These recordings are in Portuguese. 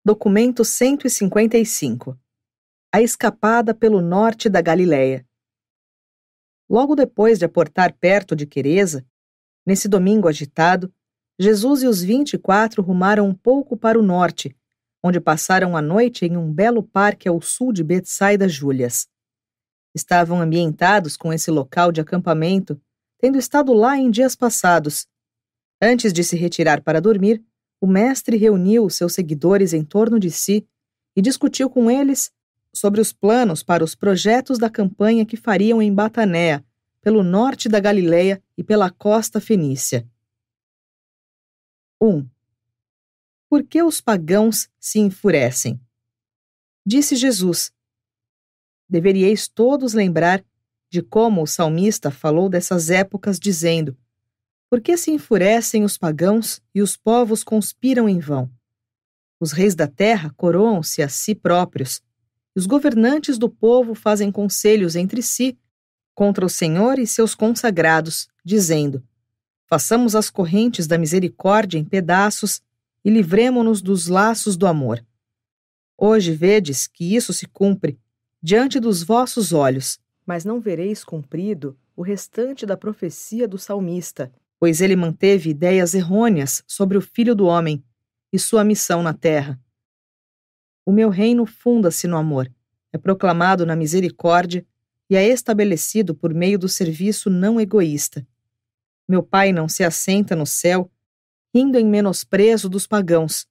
Documento 155. A escapada pelo norte da Galiléia. Logo depois de aportar perto de Quereza, nesse domingo agitado, Jesus e os 24 rumaram um pouco para o norte, onde passaram a noite em um belo parque ao sul de Betsaida Júlias. Estavam ambientados com esse local de acampamento, tendo estado lá em dias passados. Antes de se retirar para dormir, o mestre reuniu os seus seguidores em torno de si e discutiu com eles sobre os planos para os projetos da campanha que fariam em Batanéia, pelo norte da Galiléia e pela costa fenícia. 1. Por que os pagãos se enfurecem? Disse Jesus: deveríeis todos lembrar de como o salmista falou dessas épocas, dizendo: por que se enfurecem os pagãos e os povos conspiram em vão? Os reis da terra coroam-se a si próprios, e os governantes do povo fazem conselhos entre si contra o Senhor e seus consagrados, dizendo: façamos as correntes da misericórdia em pedaços e livremo-nos dos laços do amor. Hoje vedes que isso se cumpre diante dos vossos olhos, mas não vereis cumprido o restante da profecia do salmista, pois ele manteve ideias errôneas sobre o Filho do Homem e sua missão na terra. O meu reino funda-se no amor, é proclamado na misericórdia e é estabelecido por meio do serviço não egoísta. Meu Pai não se assenta no céu, rindo em menosprezo dos pagãos.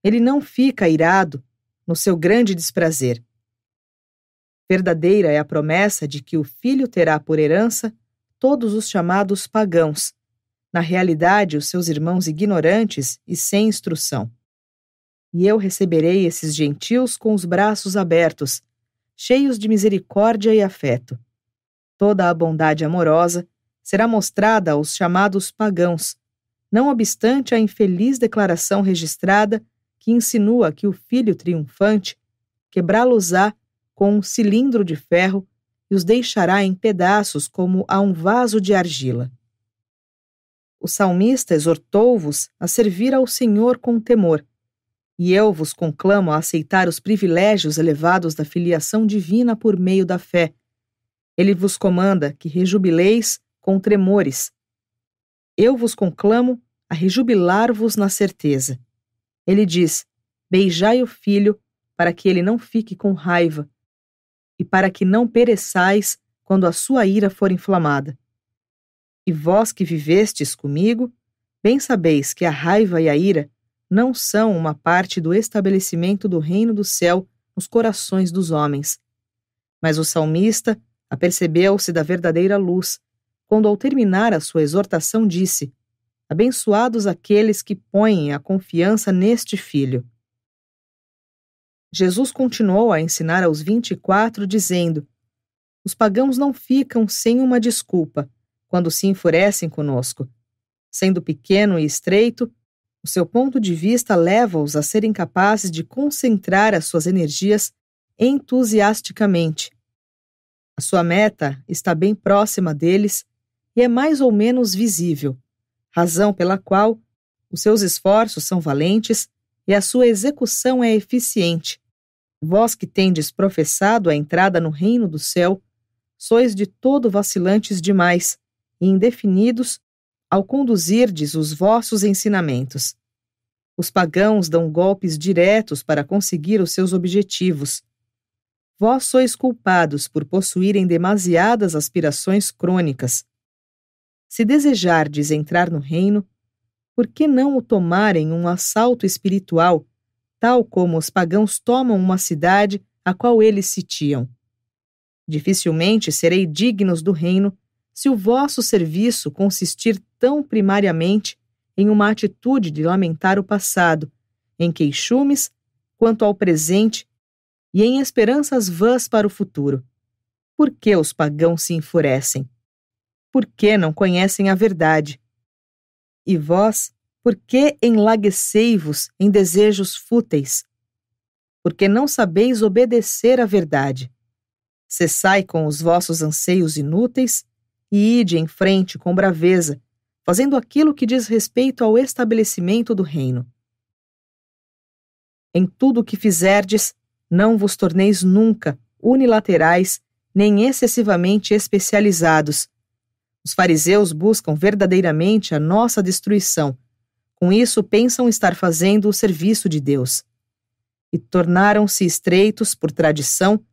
Ele não fica irado no seu grande desprazer. Verdadeira é a promessa de que o Filho terá por herança todos os chamados pagãos, na realidade os seus irmãos ignorantes e sem instrução. E eu receberei esses gentios com os braços abertos, cheios de misericórdia e afeto. Toda a bondade amorosa será mostrada aos chamados pagãos, não obstante a infeliz declaração registrada que insinua que o Filho triunfante quebrá-los-á com um cilindro de ferro e os deixará em pedaços como a um vaso de argila. O salmista exortou-vos a servir ao Senhor com temor, e eu vos conclamo a aceitar os privilégios elevados da filiação divina por meio da fé. Ele vos comanda que rejubileis com tremores. Eu vos conclamo a rejubilar-vos na certeza. Ele diz: beijai o Filho, para que ele não fique com raiva, e para que não pereçais quando a sua ira for inflamada. E vós que vivestes comigo, bem sabeis que a raiva e a ira não são uma parte do estabelecimento do reino do céu nos corações dos homens. Mas o salmista apercebeu-se da verdadeira luz, quando ao terminar a sua exortação disse: abençoados aqueles que põem a confiança neste Filho. Jesus continuou a ensinar aos 24, dizendo: os pagãos não ficam sem uma desculpa quando se enfurecem conosco. Sendo pequeno e estreito, o seu ponto de vista leva-os a serem capazes de concentrar as suas energias entusiasticamente. A sua meta está bem próxima deles e é mais ou menos visível, razão pela qual os seus esforços são valentes e a sua execução é eficiente. Vós que tendes professado a entrada no reino do céu, sois de todo vacilantes demais e indefinidos ao conduzirdes os vossos ensinamentos. Os pagãos dão golpes diretos para conseguir os seus objetivos. Vós sois culpados por possuírem demasiadas aspirações crônicas. Se desejardes entrar no reino, por que não o tomarem um assalto espiritual, tal como os pagãos tomam uma cidade a qual eles sitiam? Dificilmente serei dignos do reino se o vosso serviço consistir tão primariamente em uma atitude de lamentar o passado, em queixumes quanto ao presente e em esperanças vãs para o futuro. Por que os pagãos se enfurecem? Por que não conhecem a verdade? E vós, por que enlaguecei-vos em desejos fúteis? Porque não sabeis obedecer à verdade. Cessai com os vossos anseios inúteis e ide em frente com braveza, fazendo aquilo que diz respeito ao estabelecimento do reino. Em tudo o que fizerdes, não vos torneis nunca unilaterais, nem excessivamente especializados. Os fariseus buscam verdadeiramente a nossa destruição. Com isso, pensam estar fazendo o serviço de Deus. E tornaram-se estreitos por tradição,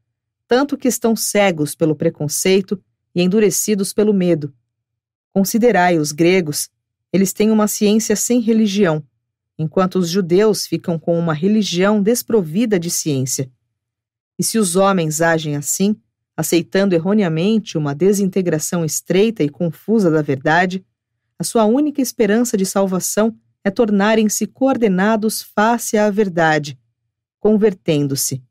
tanto que estão cegos pelo preconceito e endurecidos pelo medo. Considerai os gregos, eles têm uma ciência sem religião, enquanto os judeus ficam com uma religião desprovida de ciência. E se os homens agem assim, aceitando erroneamente uma desintegração estreita e confusa da verdade, a sua única esperança de salvação é tornarem-se coordenados face à verdade, convertendo-se.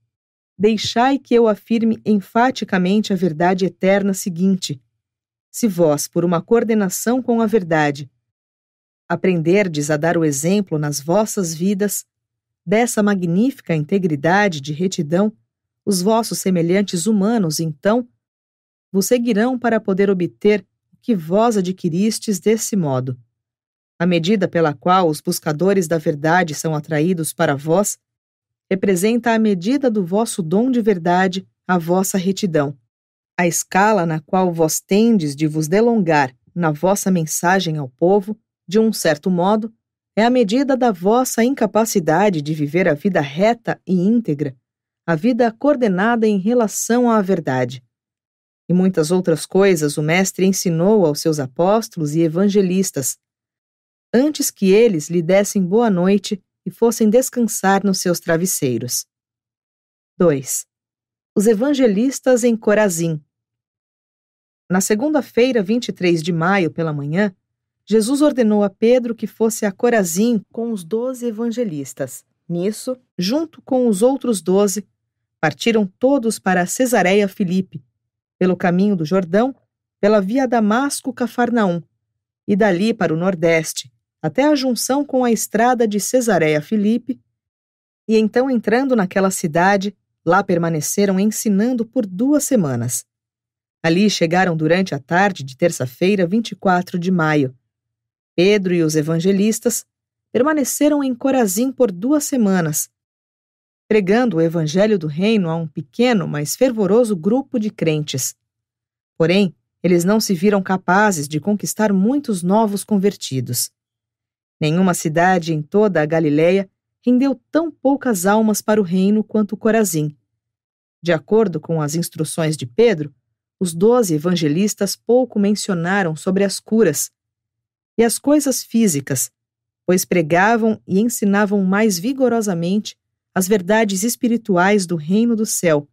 Deixai que eu afirme enfaticamente a verdade eterna seguinte: se vós, por uma coordenação com a verdade, aprenderdes a dar o exemplo nas vossas vidas, dessa magnífica integridade de retidão, os vossos semelhantes humanos, então, vos seguirão para poder obter o que vós adquiristes desse modo. A medida pela qual os buscadores da verdade são atraídos para vós representa a medida do vosso dom de verdade, a vossa retidão. A escala na qual vós tendes de vos delongar na vossa mensagem ao povo, de um certo modo, é a medida da vossa incapacidade de viver a vida reta e íntegra, a vida coordenada em relação à verdade. E muitas outras coisas o Mestre ensinou aos seus apóstolos e evangelistas, antes que eles lhe dessem boa noite e fossem descansar nos seus travesseiros. 2. Os evangelistas em Corazim. Na segunda-feira, 23 de maio, pela manhã, Jesus ordenou a Pedro que fosse a Corazim com os 12 evangelistas. Nisso, junto com os outros 12, partiram todos para Cesareia Filipe, pelo caminho do Jordão, pela via Damasco-Cafarnaum, e dali para o nordeste, até a junção com a estrada de Cesareia Filipe, e então, entrando naquela cidade, lá permaneceram ensinando por 2 semanas. Ali chegaram durante a tarde de terça-feira, 24 de maio. Pedro e os evangelistas permaneceram em Corazim por 2 semanas, pregando o evangelho do reino a um pequeno, mas fervoroso grupo de crentes. Porém, eles não se viram capazes de conquistar muitos novos convertidos. Nenhuma cidade em toda a Galileia rendeu tão poucas almas para o reino quanto Corazim. De acordo com as instruções de Pedro, os 12 evangelistas pouco mencionaram sobre as curas e as coisas físicas, pois pregavam e ensinavam mais vigorosamente as verdades espirituais do reino do céu.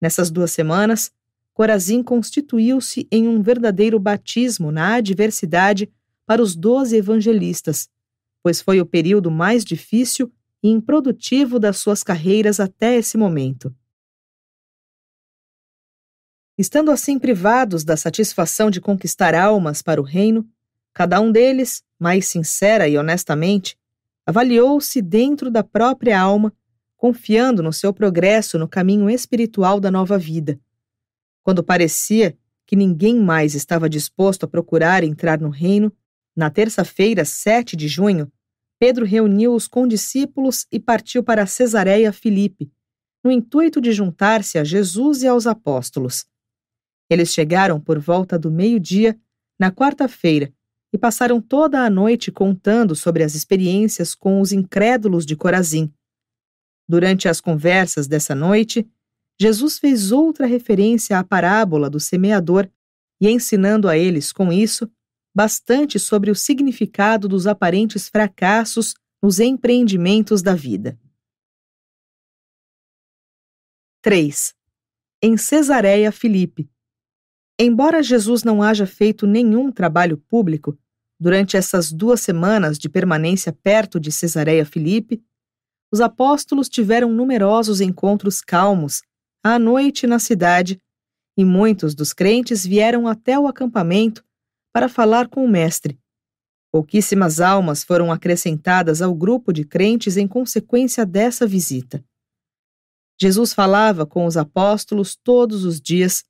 Nessas 2 semanas, Corazim constituiu-se em um verdadeiro batismo na adversidade para os 12 evangelistas, pois foi o período mais difícil e improdutivo das suas carreiras até esse momento. Estando assim privados da satisfação de conquistar almas para o reino, cada um deles, mais sincera e honestamente, avaliou-se dentro da própria alma, confiando no seu progresso no caminho espiritual da nova vida. Quando parecia que ninguém mais estava disposto a procurar entrar no reino, na terça-feira, 7 de junho, Pedro reuniu os condiscípulos e partiu para Cesareia Filipe, no intuito de juntar-se a Jesus e aos apóstolos. Eles chegaram por volta do meio-dia, na quarta-feira, e passaram toda a noite contando sobre as experiências com os incrédulos de Corazim. Durante as conversas dessa noite, Jesus fez outra referência à parábola do semeador e, ensinando a eles com isso, bastante sobre o significado dos aparentes fracassos nos empreendimentos da vida. 3. Em Cesareia Filipe. Embora Jesus não haja feito nenhum trabalho público durante essas 2 semanas de permanência perto de Cesareia Filipe, os apóstolos tiveram numerosos encontros calmos à noite na cidade, e muitos dos crentes vieram até o acampamento para falar com o Mestre. Pouquíssimas almas foram acrescentadas ao grupo de crentes em consequência dessa visita. Jesus falava com os apóstolos todos os dias,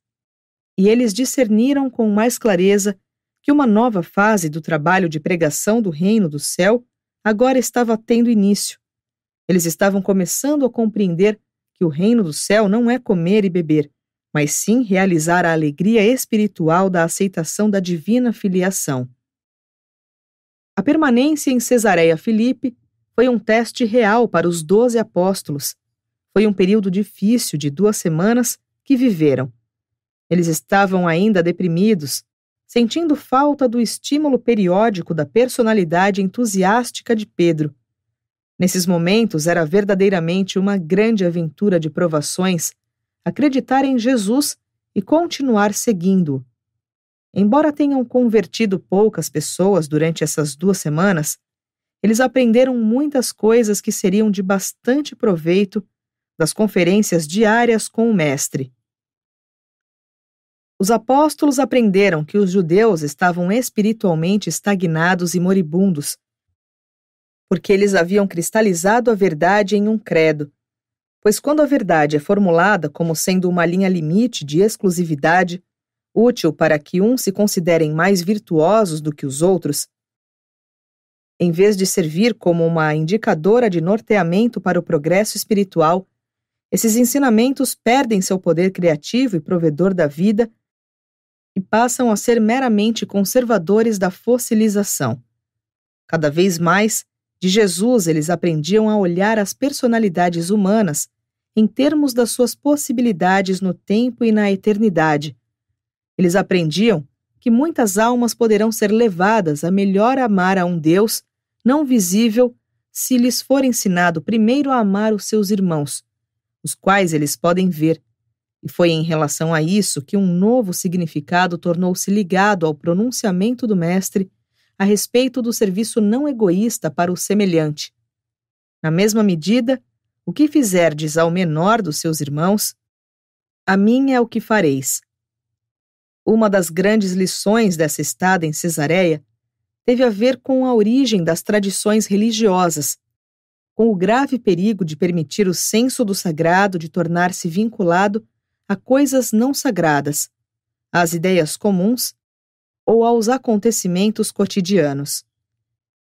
e eles discerniram com mais clareza que uma nova fase do trabalho de pregação do reino do céu agora estava tendo início, Eles estavam começando a compreender que o reino do céu não é comer e beber, mas sim realizar a alegria espiritual da aceitação da divina filiação. A permanência em Cesareia Filipe foi um teste real para os 12 apóstolos. Foi um período difícil de 2 semanas que viveram. Eles estavam ainda deprimidos, sentindo falta do estímulo periódico da personalidade entusiástica de Pedro. Nesses momentos era verdadeiramente uma grande aventura de provações acreditar em Jesus e continuar seguindo-o. Embora tenham convertido poucas pessoas durante essas 2 semanas, eles aprenderam muitas coisas que seriam de bastante proveito das conferências diárias com o Mestre. Os apóstolos aprenderam que os judeus estavam espiritualmente estagnados e moribundos, porque eles haviam cristalizado a verdade em um credo. Pois quando a verdade é formulada como sendo uma linha limite de exclusividade, útil para que uns se considerem mais virtuosos do que os outros, em vez de servir como uma indicadora de norteamento para o progresso espiritual, esses ensinamentos perdem seu poder criativo e provedor da vida e passam a ser meramente conservadores da fossilização. Cada vez mais, de Jesus eles aprendiam a olhar as personalidades humanas em termos das suas possibilidades no tempo e na eternidade. Eles aprendiam que muitas almas poderão ser levadas a melhor amar a um Deus não visível se lhes for ensinado primeiro a amar os seus irmãos, os quais eles podem ver. E foi em relação a isso que um novo significado tornou-se ligado ao pronunciamento do Mestre a respeito do serviço não egoísta para o semelhante. Na mesma medida, o que fizerdes ao menor dos seus irmãos, a mim é o que fareis. Uma das grandes lições dessa estada em Cesareia teve a ver com a origem das tradições religiosas, com o grave perigo de permitir o senso do sagrado de tornar-se vinculado a coisas não sagradas, às ideias comuns ou aos acontecimentos cotidianos.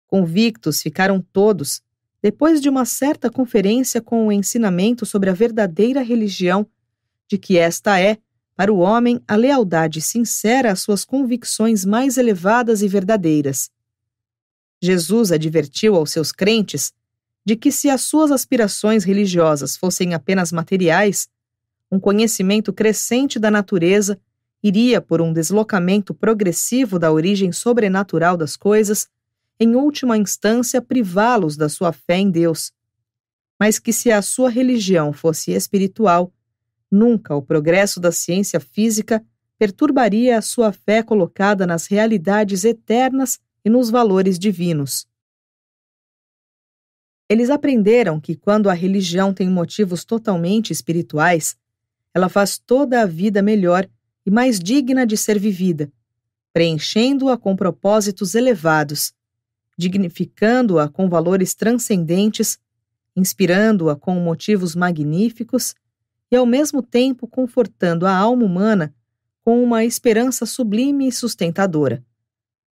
Convictos ficaram todos, depois de uma certa conferência com o ensinamento sobre a verdadeira religião, de que esta é, para o homem, a lealdade sincera às suas convicções mais elevadas e verdadeiras. Jesus advertiu aos seus crentes de que se as suas aspirações religiosas fossem apenas materiais, um conhecimento crescente da natureza iria por um deslocamento progressivo da origem sobrenatural das coisas, em última instância privá-los da sua fé em Deus. Mas que se a sua religião fosse espiritual, nunca o progresso da ciência física perturbaria a sua fé colocada nas realidades eternas e nos valores divinos. Eles aprenderam que quando a religião tem motivos totalmente espirituais, ela faz toda a vida melhor e mais digna de ser vivida, preenchendo-a com propósitos elevados, dignificando-a com valores transcendentes, inspirando-a com motivos magníficos e, ao mesmo tempo, confortando a alma humana com uma esperança sublime e sustentadora.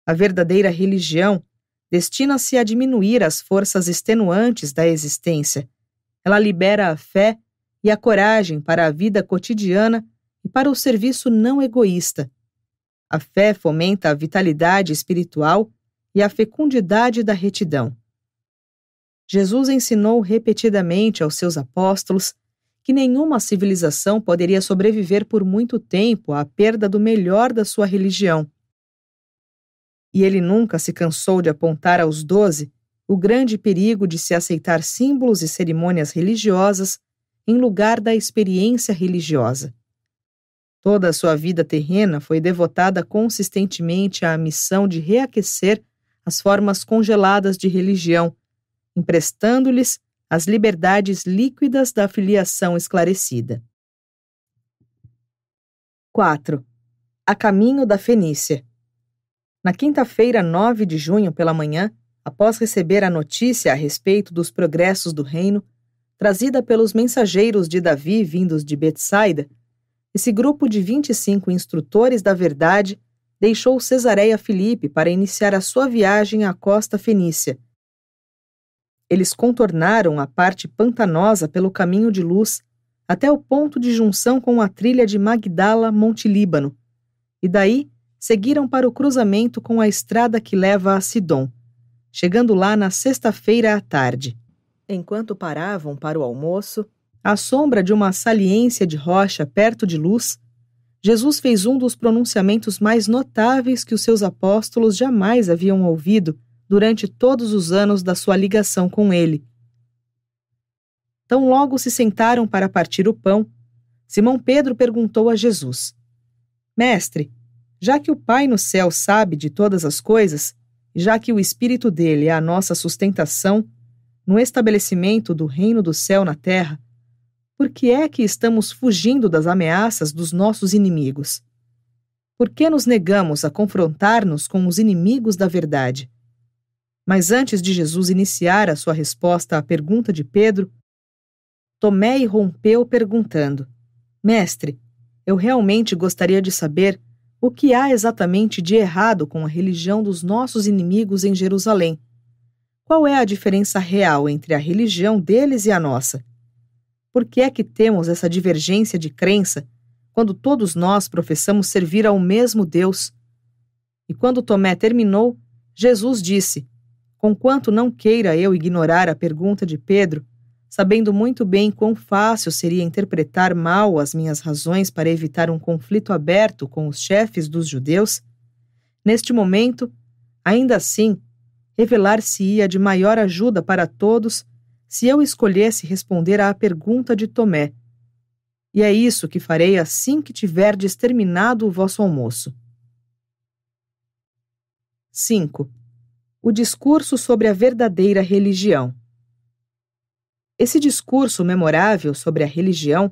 A verdadeira religião destina-se a diminuir as forças extenuantes da existência. Ela libera a fé e a coragem para a vida cotidiana e para o serviço não egoísta. A fé fomenta a vitalidade espiritual e a fecundidade da retidão. Jesus ensinou repetidamente aos seus apóstolos que nenhuma civilização poderia sobreviver por muito tempo à perda do melhor da sua religião. E ele nunca se cansou de apontar aos 12 o grande perigo de se aceitar símbolos e cerimônias religiosas em lugar da experiência religiosa. Toda a sua vida terrena foi devotada consistentemente à missão de reaquecer as formas congeladas de religião, emprestando-lhes as liberdades líquidas da filiação esclarecida. 4. A caminho da Fenícia. Na quinta-feira, 9 de junho, pela manhã, após receber a notícia a respeito dos progressos do reino, trazida pelos mensageiros de Davi vindos de Betsaida, esse grupo de 25 instrutores da verdade deixou Cesareia Filipe para iniciar a sua viagem à costa fenícia. Eles contornaram a parte pantanosa pelo caminho de luz até o ponto de junção com a trilha de Magdala-Monte Líbano, e daí seguiram para o cruzamento com a estrada que leva a Sidom, chegando lá na sexta-feira à tarde. Enquanto paravam para o almoço, à sombra de uma saliência de rocha perto de Luz, Jesus fez um dos pronunciamentos mais notáveis que os seus apóstolos jamais haviam ouvido durante todos os anos da sua ligação com ele. Tão logo se sentaram para partir o pão, Simão Pedro perguntou a Jesus: Mestre, já que o Pai no céu sabe de todas as coisas, e já que o Espírito dele é a nossa sustentação no estabelecimento do reino do céu na terra, por que é que estamos fugindo das ameaças dos nossos inimigos? Por que nos negamos a confrontar-nos com os inimigos da verdade? Mas antes de Jesus iniciar a sua resposta à pergunta de Pedro, Tomé irrompeu perguntando: Mestre, eu realmente gostaria de saber o que há exatamente de errado com a religião dos nossos inimigos em Jerusalém. Qual é a diferença real entre a religião deles e a nossa? Por que é que temos essa divergência de crença quando todos nós professamos servir ao mesmo Deus? E quando Tomé terminou, Jesus disse: Conquanto não queira eu ignorar a pergunta de Pedro, sabendo muito bem quão fácil seria interpretar mal as minhas razões para evitar um conflito aberto com os chefes dos judeus, neste momento, ainda assim, revelar-se-ia de maior ajuda para todos se eu escolhesse responder à pergunta de Tomé. E é isso que farei assim que tiverdes terminado o vosso almoço. 5. O discurso sobre a verdadeira religião. Esse discurso memorável sobre a religião,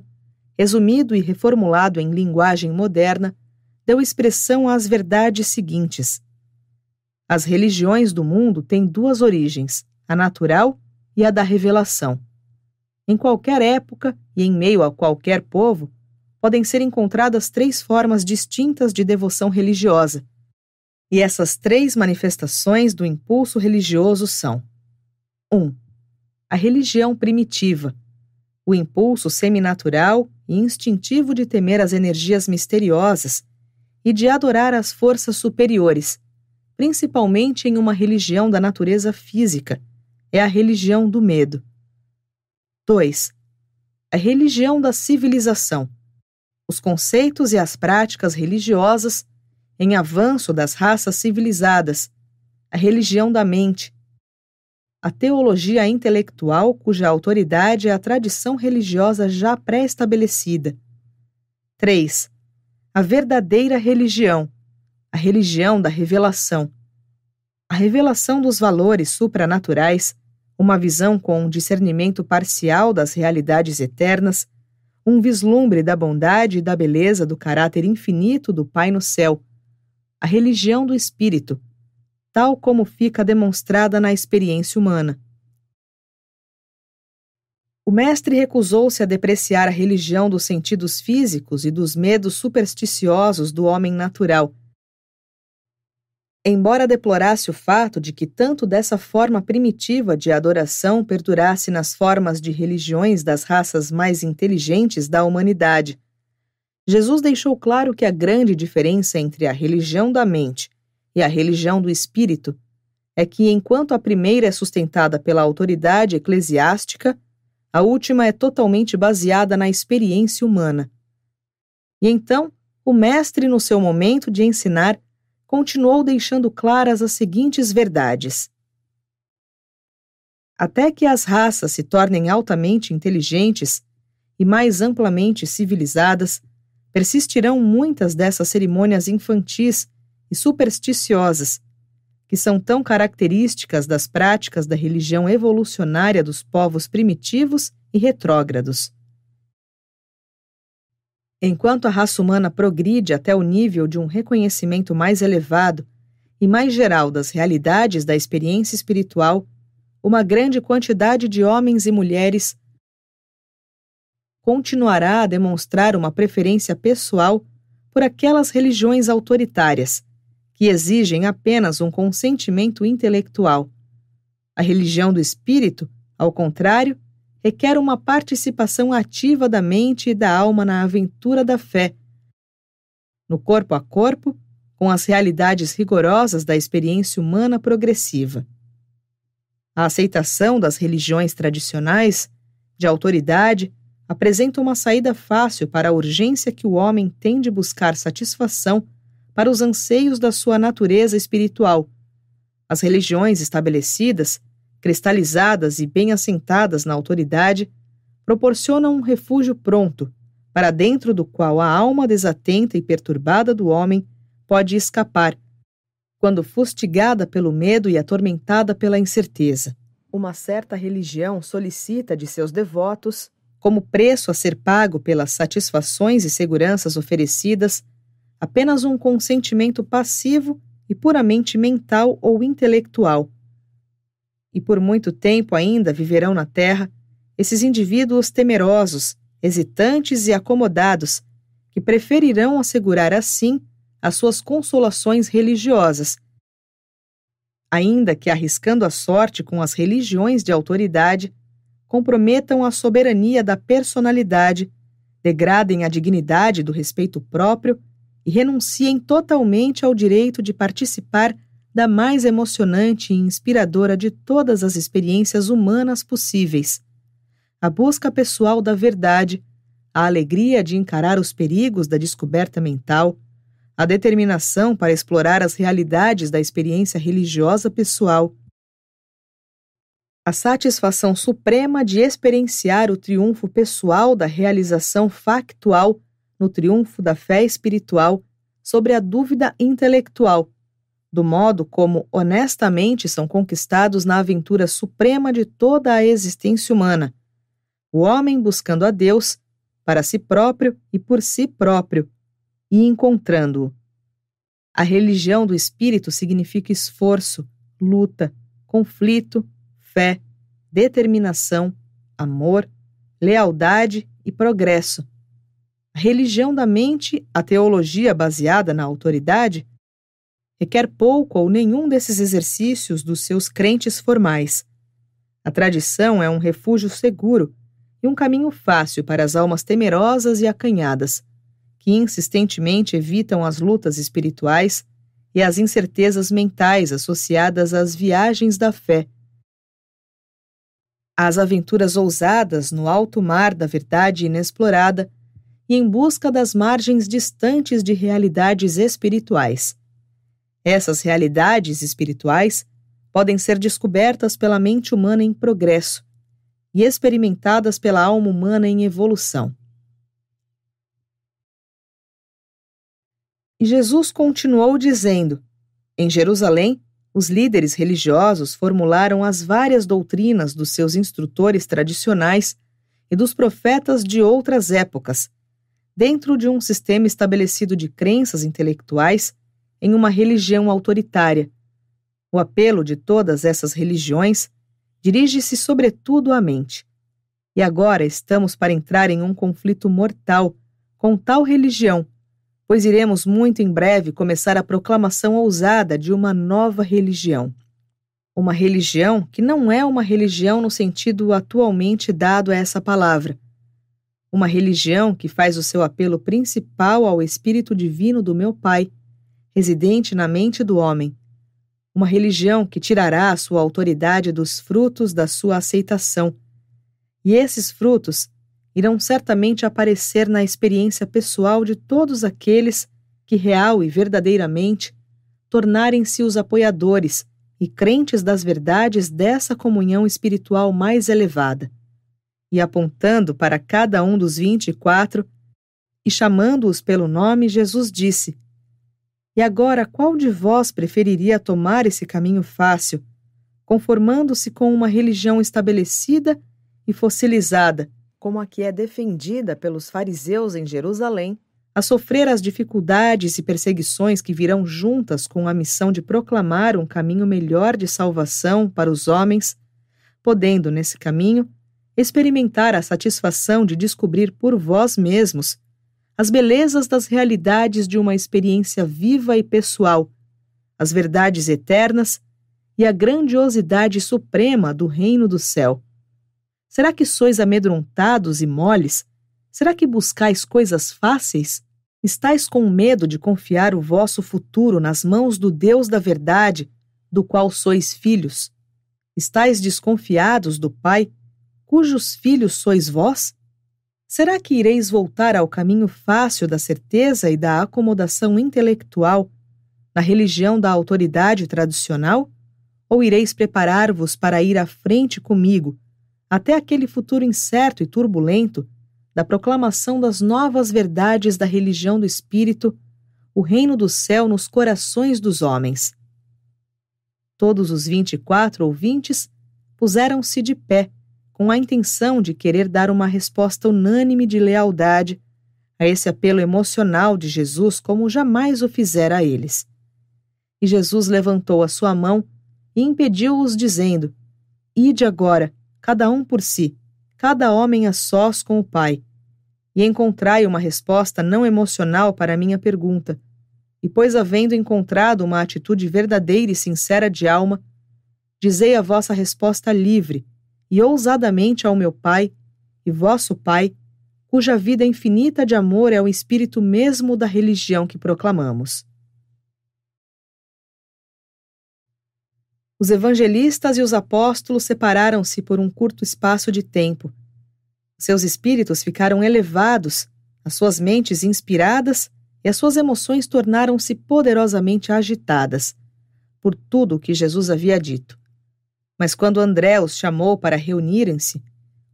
resumido e reformulado em linguagem moderna, deu expressão às verdades seguintes. As religiões do mundo têm duas origens, a natural e a da revelação. Em qualquer época e em meio a qualquer povo, podem ser encontradas três formas distintas de devoção religiosa. E essas três manifestações do impulso religioso são: 1. A religião primitiva, o impulso seminatural e instintivo de temer as energias misteriosas e de adorar as forças superiores, principalmente em uma religião da natureza física, é a religião do medo. 2. A religião da civilização, os conceitos e as práticas religiosas em avanço das raças civilizadas, a religião da mente, a teologia intelectual cuja autoridade é a tradição religiosa já pré-estabelecida. 3. A verdadeira religião, a religião da revelação. A revelação dos valores supranaturais, uma visão com um discernimento parcial das realidades eternas, um vislumbre da bondade e da beleza do caráter infinito do Pai no céu. A religião do Espírito, tal como fica demonstrada na experiência humana. O mestre recusou-se a depreciar a religião dos sentidos físicos e dos medos supersticiosos do homem natural. Embora deplorasse o fato de que tanto dessa forma primitiva de adoração perdurasse nas formas de religiões das raças mais inteligentes da humanidade, Jesus deixou claro que a grande diferença entre a religião da mente e a religião do espírito é que, enquanto a primeira é sustentada pela autoridade eclesiástica, a última é totalmente baseada na experiência humana. E então, o mestre, no seu momento de ensinar, continuou deixando claras as seguintes verdades. Até que as raças se tornem altamente inteligentes e mais amplamente civilizadas, persistirão muitas dessas cerimônias infantis e supersticiosas, que são tão características das práticas da religião evolucionária dos povos primitivos e retrógrados. Enquanto a raça humana progride até o nível de um reconhecimento mais elevado e mais geral das realidades da experiência espiritual, uma grande quantidade de homens e mulheres continuará a demonstrar uma preferência pessoal por aquelas religiões autoritárias, que exigem apenas um consentimento intelectual. A religião do espírito, ao contrário, requer uma participação ativa da mente e da alma na aventura da fé, no corpo a corpo, com as realidades rigorosas da experiência humana progressiva. A aceitação das religiões tradicionais, de autoridade, apresenta uma saída fácil para a urgência que o homem tem de buscar satisfação para os anseios da sua natureza espiritual. As religiões estabelecidas, cristalizadas e bem assentadas na autoridade, proporcionam um refúgio pronto, para dentro do qual a alma desatenta e perturbada do homem pode escapar, quando fustigada pelo medo e atormentada pela incerteza. Uma certa religião solicita de seus devotos, como preço a ser pago pelas satisfações e seguranças oferecidas, apenas um consentimento passivo e puramente mental ou intelectual. E por muito tempo ainda viverão na Terra esses indivíduos temerosos, hesitantes e acomodados, que preferirão assegurar assim as suas consolações religiosas, ainda que arriscando a sorte com as religiões de autoridade, comprometam a soberania da personalidade, degradem a dignidade do respeito próprio e renunciem totalmente ao direito de participar da mais emocionante e inspiradora de todas as experiências humanas possíveis, a busca pessoal da verdade, a alegria de encarar os perigos da descoberta mental, a determinação para explorar as realidades da experiência religiosa pessoal, a satisfação suprema de experienciar o triunfo pessoal da realização factual no triunfo da fé espiritual sobre a dúvida intelectual, do modo como honestamente são conquistados na aventura suprema de toda a existência humana, o homem buscando a Deus para si próprio e por si próprio, e encontrando-o. A religião do espírito significa esforço, luta, conflito, fé, determinação, amor, lealdade e progresso. A religião da mente, a teologia baseada na autoridade, requer pouco ou nenhum desses exercícios dos seus crentes formais. A tradição é um refúgio seguro e um caminho fácil para as almas temerosas e acanhadas, que insistentemente evitam as lutas espirituais e as incertezas mentais associadas às viagens da fé, às aventuras ousadas no alto mar da verdade inexplorada e em busca das margens distantes de realidades espirituais. Essas realidades espirituais podem ser descobertas pela mente humana em progresso e experimentadas pela alma humana em evolução. E Jesus continuou dizendo: em Jerusalém, os líderes religiosos formularam as várias doutrinas dos seus instrutores tradicionais e dos profetas de outras épocas, dentro de um sistema estabelecido de crenças intelectuais em uma religião autoritária. O apelo de todas essas religiões dirige-se sobretudo à mente. E agora estamos para entrar em um conflito mortal com tal religião, pois iremos muito em breve começar a proclamação ousada de uma nova religião. Uma religião que não é uma religião no sentido atualmente dado a essa palavra. Uma religião que faz o seu apelo principal ao Espírito Divino do meu Pai, residente na mente do homem. Uma religião que tirará a sua autoridade dos frutos da sua aceitação. E esses frutos irão certamente aparecer na experiência pessoal de todos aqueles que real e verdadeiramente tornarem-se os apoiadores e crentes das verdades dessa comunhão espiritual mais elevada. E apontando para cada um dos 24 e chamando-os pelo nome, Jesus disse: e agora qual de vós preferiria tomar esse caminho fácil, conformando-se com uma religião estabelecida e fossilizada, como a que é defendida pelos fariseus em Jerusalém, a sofrer as dificuldades e perseguições que virão juntas com a missão de proclamar um caminho melhor de salvação para os homens, podendo, nesse caminho, experimentar a satisfação de descobrir por vós mesmos as belezas das realidades de uma experiência viva e pessoal, as verdades eternas e a grandiosidade suprema do reino do céu? Será que sois amedrontados e moles? Será que buscais coisas fáceis? Estais com medo de confiar o vosso futuro nas mãos do Deus da verdade, do qual sois filhos? Estais desconfiados do Pai, cujos filhos sois vós? Será que ireis voltar ao caminho fácil da certeza e da acomodação intelectual, na religião da autoridade tradicional? Ou ireis preparar-vos para ir à frente comigo, até aquele futuro incerto e turbulento, da proclamação das novas verdades da religião do Espírito, o reino do céu nos corações dos homens? Todos os 24 ouvintes puseram-se de pé, com a intenção de querer dar uma resposta unânime de lealdade a esse apelo emocional de Jesus como jamais o fizera a eles. E Jesus levantou a sua mão e impediu-os, dizendo: Ide agora, cada um por si, cada homem a sós com o Pai, e encontrai uma resposta não emocional para a minha pergunta. E pois havendo encontrado uma atitude verdadeira e sincera de alma, dizei a vossa resposta livre e ousadamente ao meu Pai e vosso Pai, cuja vida infinita de amor é o espírito mesmo da religião que proclamamos. Os evangelistas e os apóstolos separaram-se por um curto espaço de tempo. Seus espíritos ficaram elevados, as suas mentes inspiradas e as suas emoções tornaram-se poderosamente agitadas por tudo o que Jesus havia dito. Mas quando André os chamou para reunirem-se,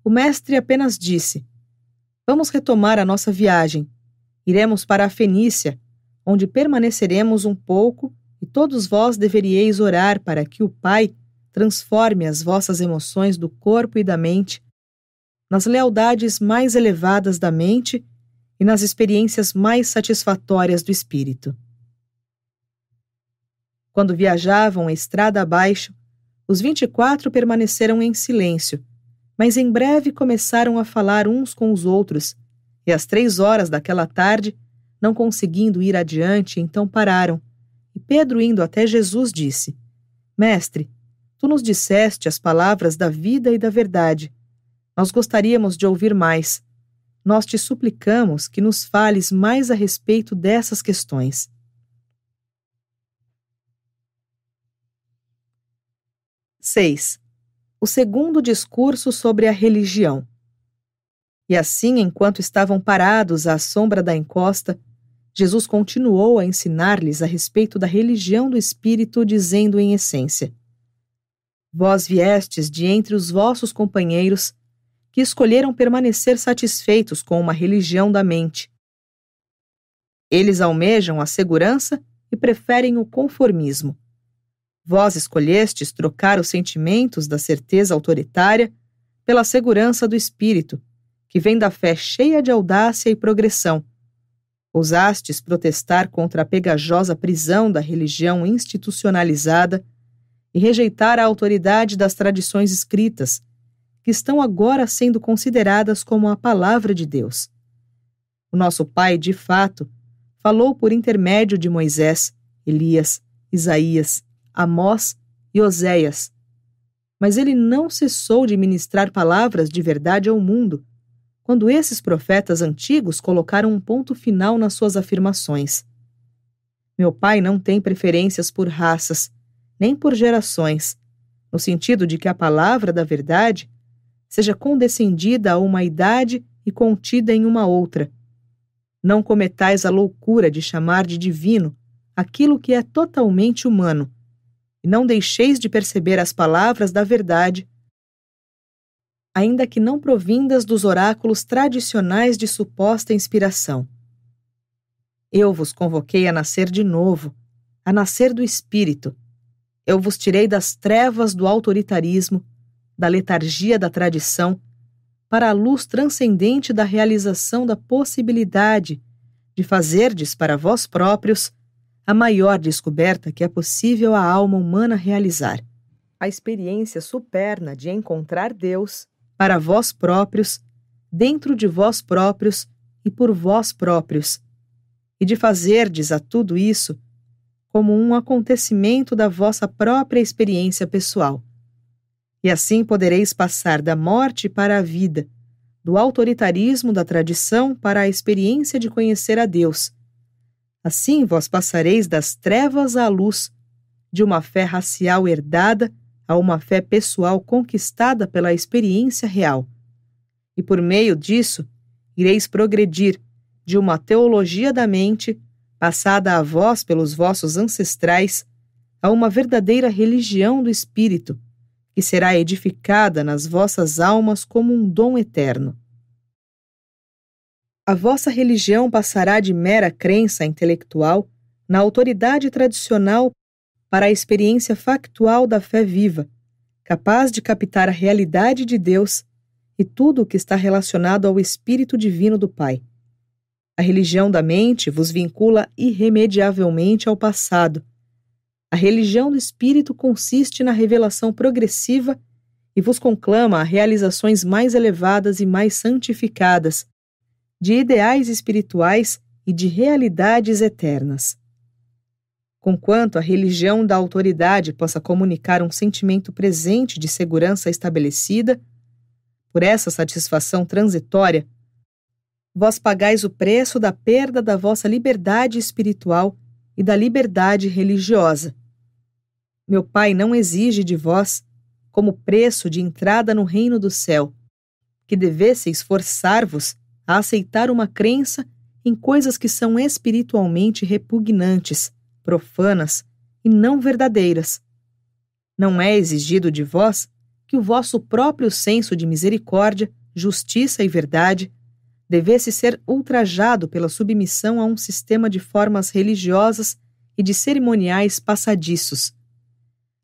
o mestre apenas disse: Vamos retomar a nossa viagem. Iremos para a Fenícia, onde permaneceremos um pouco, e todos vós deveríeis orar para que o Pai transforme as vossas emoções do corpo e da mente nas lealdades mais elevadas da mente e nas experiências mais satisfatórias do espírito. Quando viajavam a estrada abaixo, os 24 permaneceram em silêncio, mas em breve começaram a falar uns com os outros, e às 3 horas daquela tarde, não conseguindo ir adiante, então pararam, e Pedro, indo até Jesus, disse: Mestre, tu nos disseste as palavras da vida e da verdade. Nós gostaríamos de ouvir mais. Nós te suplicamos que nos fales mais a respeito dessas questões. Seis. O segundo discurso sobre a religião. E assim, enquanto estavam parados à sombra da encosta, Jesus continuou a ensinar-lhes a respeito da religião do Espírito, dizendo em essência: Vós viestes de entre os vossos companheiros que escolheram permanecer satisfeitos com uma religião da mente. Eles almejam a segurança e preferem o conformismo. Vós escolhestes trocar os sentimentos da certeza autoritária pela segurança do espírito, que vem da fé cheia de audácia e progressão. Ousastes protestar contra a pegajosa prisão da religião institucionalizada e rejeitar a autoridade das tradições escritas, que estão agora sendo consideradas como a palavra de Deus. O nosso Pai, de fato, falou por intermédio de Moisés, Elias, Isaías, Amós e Oséias, mas ele não cessou de ministrar palavras de verdade ao mundo, quando esses profetas antigos colocaram um ponto final nas suas afirmações. Meu Pai não tem preferências por raças, nem por gerações, no sentido de que a palavra da verdade seja condescendida a uma idade e contida em uma outra. Não cometais a loucura de chamar de divino aquilo que é totalmente humano, e não deixeis de perceber as palavras da verdade, ainda que não provindas dos oráculos tradicionais de suposta inspiração. Eu vos convoquei a nascer de novo, a nascer do Espírito. Eu vos tirei das trevas do autoritarismo, da letargia da tradição, para a luz transcendente da realização da possibilidade de fazerdes para vós próprios a maior descoberta que é possível à alma humana realizar, a experiência superna de encontrar Deus para vós próprios, dentro de vós próprios e por vós próprios, e de fazerdes a tudo isso como um acontecimento da vossa própria experiência pessoal. E assim podereis passar da morte para a vida, do autoritarismo da tradição para a experiência de conhecer a Deus. Assim vós passareis das trevas à luz, de uma fé racial herdada a uma fé pessoal conquistada pela experiência real. E por meio disso, ireis progredir de uma teologia da mente, passada a vós pelos vossos ancestrais, a uma verdadeira religião do Espírito, que será edificada nas vossas almas como um dom eterno. A vossa religião passará de mera crença intelectual na autoridade tradicional para a experiência factual da fé viva, capaz de captar a realidade de Deus e tudo o que está relacionado ao Espírito Divino do Pai. A religião da mente vos vincula irremediavelmente ao passado. A religião do Espírito consiste na revelação progressiva e vos conclama a realizações mais elevadas e mais santificadas, de ideais espirituais e de realidades eternas. Conquanto a religião da autoridade possa comunicar um sentimento presente de segurança estabelecida, por essa satisfação transitória, vós pagais o preço da perda da vossa liberdade espiritual e da liberdade religiosa. Meu Pai não exige de vós, como preço de entrada no reino do céu, que devesseis forçar-vos a aceitar uma crença em coisas que são espiritualmente repugnantes, profanas e não verdadeiras. Não é exigido de vós que o vosso próprio senso de misericórdia, justiça e verdade devesse ser ultrajado pela submissão a um sistema de formas religiosas e de cerimoniais passadiços.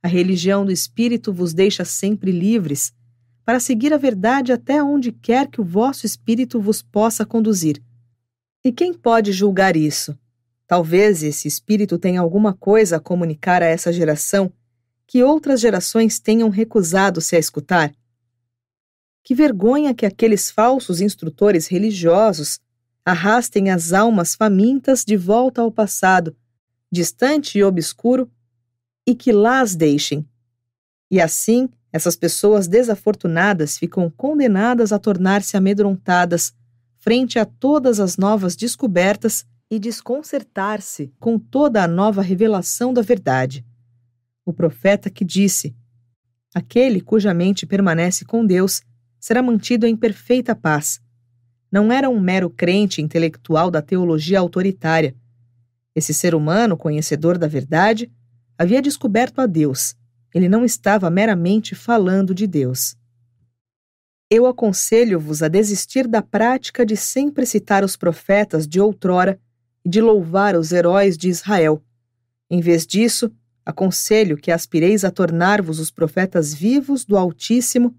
A religião do Espírito vos deixa sempre livres para seguir a verdade até onde quer que o vosso espírito vos possa conduzir. E quem pode julgar isso? Talvez esse espírito tenha alguma coisa a comunicar a essa geração que outras gerações tenham recusado-se a escutar. Que vergonha que aqueles falsos instrutores religiosos arrastem as almas famintas de volta ao passado, distante e obscuro, e que lá as deixem. E assim, essas pessoas desafortunadas ficam condenadas a tornar-se amedrontadas frente a todas as novas descobertas e desconcertar-se com toda a nova revelação da verdade. O profeta que disse: aquele cuja mente permanece com Deus será mantido em perfeita paz. Não era um mero crente intelectual da teologia autoritária. Esse ser humano, conhecedor da verdade, havia descoberto a Deus. Ele não estava meramente falando de Deus. Eu aconselho-vos a desistir da prática de sempre citar os profetas de outrora e de louvar os heróis de Israel. Em vez disso, aconselho que aspireis a tornar-vos os profetas vivos do Altíssimo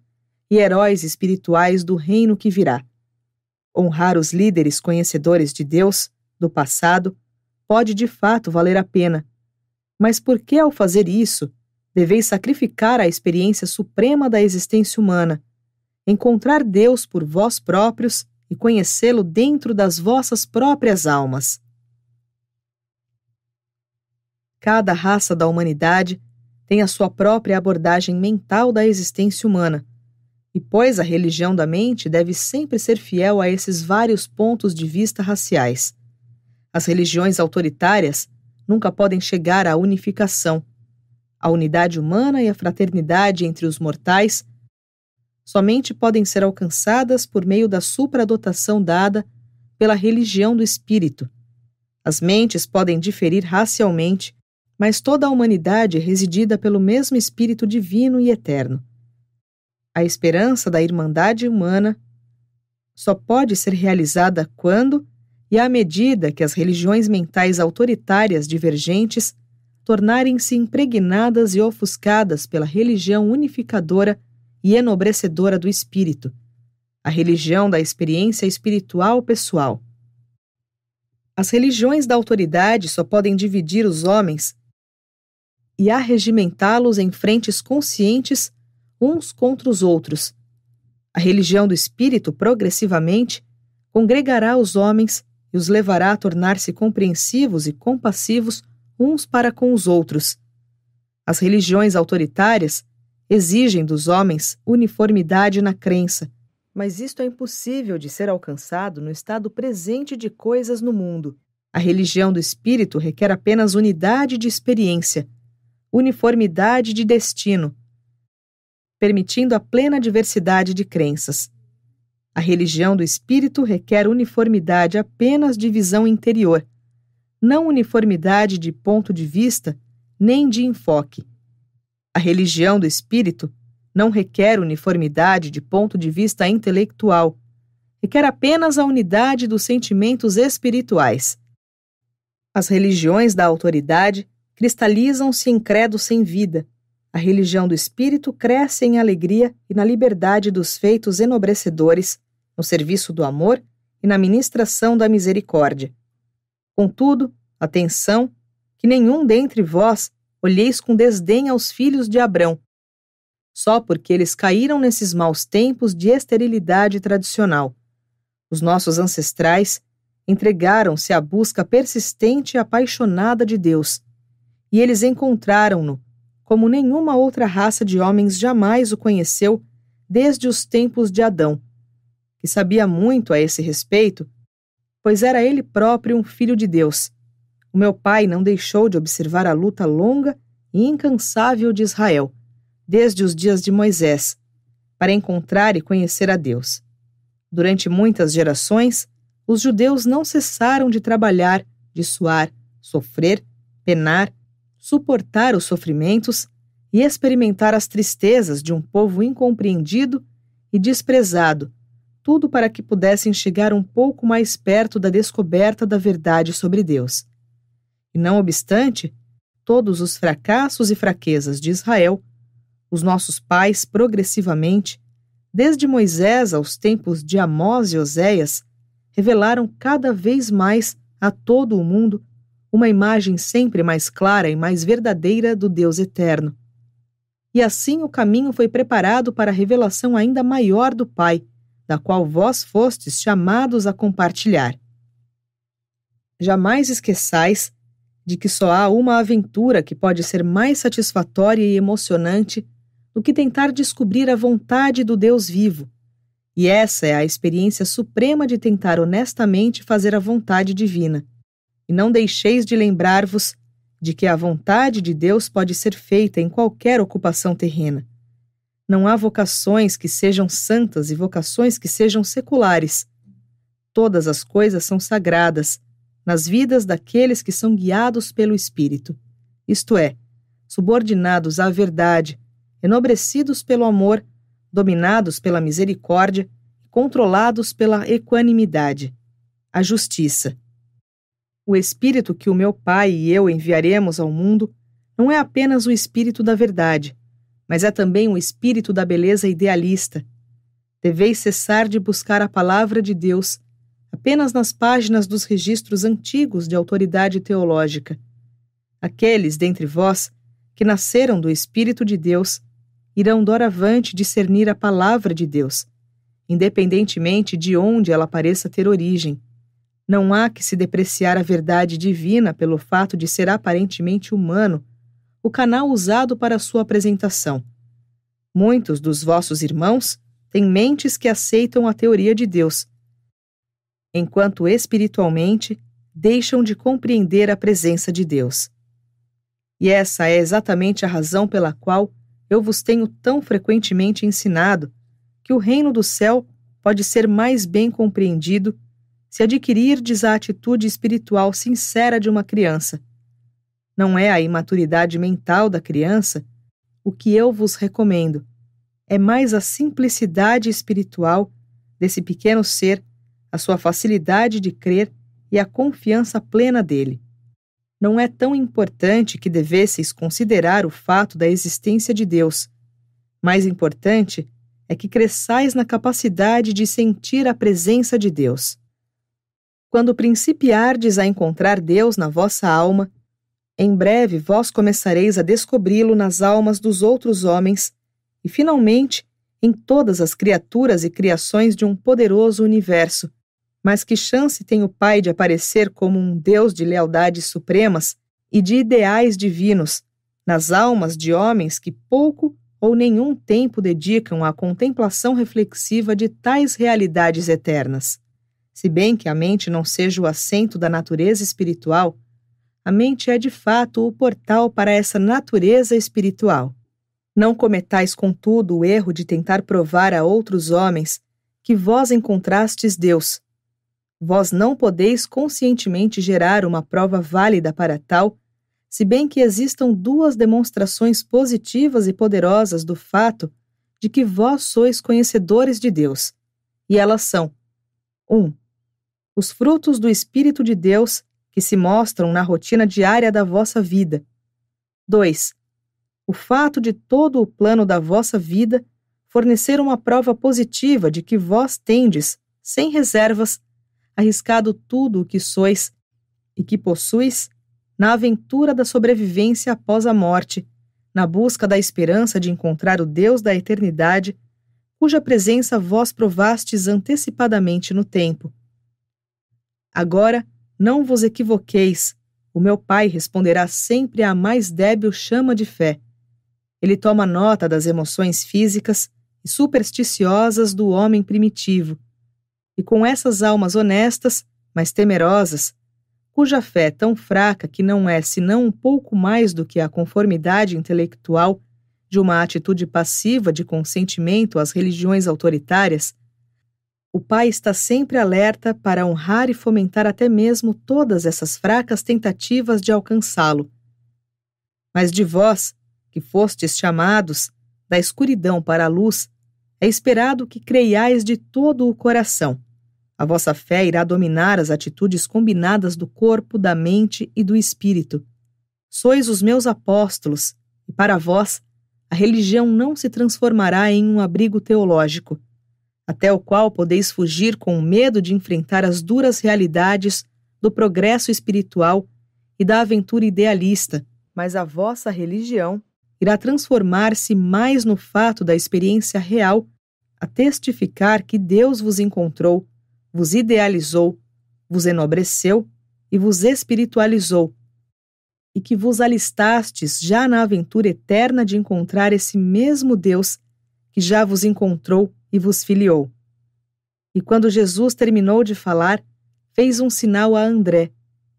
e heróis espirituais do reino que virá. Honrar os líderes conhecedores de Deus, do passado, pode de fato valer a pena. Mas por que, ao fazer isso, deveis sacrificar a experiência suprema da existência humana, encontrar Deus por vós próprios e conhecê-lo dentro das vossas próprias almas? Cada raça da humanidade tem a sua própria abordagem mental da existência humana, e pois a religião da mente deve sempre ser fiel a esses vários pontos de vista raciais. As religiões autoritárias nunca podem chegar à unificação. A unidade humana e a fraternidade entre os mortais somente podem ser alcançadas por meio da supradotação dada pela religião do espírito. As mentes podem diferir racialmente, mas toda a humanidade é residida pelo mesmo espírito divino e eterno. A esperança da irmandade humana só pode ser realizada quando e à medida que as religiões mentais autoritárias divergentes tornarem-se impregnadas e ofuscadas pela religião unificadora e enobrecedora do espírito, a religião da experiência espiritual pessoal. As religiões da autoridade só podem dividir os homens e arregimentá-los em frentes conscientes uns contra os outros. A religião do espírito, progressivamente, congregará os homens e os levará a tornar-se compreensivos e compassivos uns para com os outros. As religiões autoritárias exigem dos homens uniformidade na crença, mas isto é impossível de ser alcançado no estado presente de coisas no mundo. A religião do espírito requer apenas unidade de experiência, uniformidade de destino, permitindo a plena diversidade de crenças. A religião do espírito requer uniformidade apenas de visão interior, não uniformidade de ponto de vista nem de enfoque. A religião do espírito não requer uniformidade de ponto de vista intelectual, requer apenas a unidade dos sentimentos espirituais. As religiões da autoridade cristalizam-se em credo sem vida. A religião do espírito cresce em alegria e na liberdade dos feitos enobrecedores, no serviço do amor e na ministração da misericórdia. Contudo, atenção, que nenhum dentre vós olheis com desdém aos filhos de Abrão, só porque eles caíram nesses maus tempos de esterilidade tradicional. Os nossos ancestrais entregaram-se à busca persistente e apaixonada de Deus, e eles encontraram-no, como nenhuma outra raça de homens jamais o conheceu desde os tempos de Adão, que sabia muito a esse respeito, pois era ele próprio um filho de Deus. O meu pai não deixou de observar a luta longa e incansável de Israel, desde os dias de Moisés, para encontrar e conhecer a Deus. Durante muitas gerações, os judeus não cessaram de trabalhar, de suar, sofrer, penar, suportar os sofrimentos e experimentar as tristezas de um povo incompreendido e desprezado, tudo para que pudessem chegar um pouco mais perto da descoberta da verdade sobre Deus. E não obstante, todos os fracassos e fraquezas de Israel, os nossos pais, progressivamente, desde Moisés aos tempos de Amós e Oséias, revelaram cada vez mais a todo o mundo uma imagem sempre mais clara e mais verdadeira do Deus eterno. E assim o caminho foi preparado para a revelação ainda maior do Pai, da qual vós fostes chamados a compartilhar. Jamais esqueçais de que só há uma aventura que pode ser mais satisfatória e emocionante do que tentar descobrir a vontade do Deus vivo, e essa é a experiência suprema de tentar honestamente fazer a vontade divina. E não deixeis de lembrar-vos de que a vontade de Deus pode ser feita em qualquer ocupação terrena. Não há vocações que sejam santas e vocações que sejam seculares. Todas as coisas são sagradas nas vidas daqueles que são guiados pelo Espírito, isto é, subordinados à verdade, enobrecidos pelo amor, dominados pela misericórdia e controlados pela equanimidade, a justiça. O Espírito que o meu Pai e eu enviaremos ao mundo não é apenas o Espírito da verdade, mas é também o Espírito da beleza idealista. Deveis cessar de buscar a palavra de Deus apenas nas páginas dos registros antigos de autoridade teológica. Aqueles dentre vós que nasceram do Espírito de Deus irão doravante discernir a palavra de Deus, independentemente de onde ela pareça ter origem. Não há que se depreciar a verdade divina pelo fato de ser aparentemente humano o canal usado para sua apresentação. Muitos dos vossos irmãos têm mentes que aceitam a teoria de Deus, enquanto espiritualmente deixam de compreender a presença de Deus. E essa é exatamente a razão pela qual eu vos tenho tão frequentemente ensinado que o reino do céu pode ser mais bem compreendido se adquirirdes a atitude espiritual sincera de uma criança. Não é a imaturidade mental da criança o que eu vos recomendo, é mais a simplicidade espiritual desse pequeno ser, a sua facilidade de crer e a confiança plena dele. Não é tão importante que devesseis considerar o fato da existência de Deus. Mais importante é que cresçais na capacidade de sentir a presença de Deus. Quando principiardes a encontrar Deus na vossa alma, em breve vós começareis a descobri-lo nas almas dos outros homens e, finalmente, em todas as criaturas e criações de um poderoso universo. Mas que chance tem o Pai de aparecer como um Deus de lealdades supremas e de ideais divinos, nas almas de homens que pouco ou nenhum tempo dedicam à contemplação reflexiva de tais realidades eternas. Se bem que a mente não seja o assento da natureza espiritual, a mente é de fato o portal para essa natureza espiritual. Não cometais, contudo, o erro de tentar provar a outros homens que vós encontrastes Deus. Vós não podeis conscientemente gerar uma prova válida para tal, se bem que existam duas demonstrações positivas e poderosas do fato de que vós sois conhecedores de Deus, e elas são: 1. Os frutos do Espírito de Deus que se mostram na rotina diária da vossa vida. 2. O fato de todo o plano da vossa vida fornecer uma prova positiva de que vós tendes, sem reservas, arriscado tudo o que sois e que possuis na aventura da sobrevivência após a morte, na busca da esperança de encontrar o Deus da eternidade, cuja presença vós provastes antecipadamente no tempo. Agora, não vos equivoqueis, o meu Pai responderá sempre à mais débil chama de fé. Ele toma nota das emoções físicas e supersticiosas do homem primitivo, e com essas almas honestas, mas temerosas, cuja fé é tão fraca que não é senão um pouco mais do que a conformidade intelectual de uma atitude passiva de consentimento às religiões autoritárias, o Pai está sempre alerta para honrar e fomentar até mesmo todas essas fracas tentativas de alcançá-lo. Mas de vós, que fostes chamados da escuridão para a luz, é esperado que creiais de todo o coração. A vossa fé irá dominar as atitudes combinadas do corpo, da mente e do espírito. Sois os meus apóstolos, e para vós, a religião não se transformará em um abrigo teológico, até o qual podeis fugir com medo de enfrentar as duras realidades do progresso espiritual e da aventura idealista, mas a vossa religião irá transformar-se mais no fato da experiência real, a testificar que Deus vos encontrou, vos idealizou, vos enobreceu e vos espiritualizou, e que vos alistastes já na aventura eterna de encontrar esse mesmo Deus que já vos encontrou e vos filiou. E quando Jesus terminou de falar, fez um sinal a André,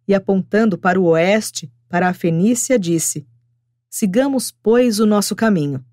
e apontando para o oeste, para a Fenícia, disse: Sigamos, pois, o nosso caminho.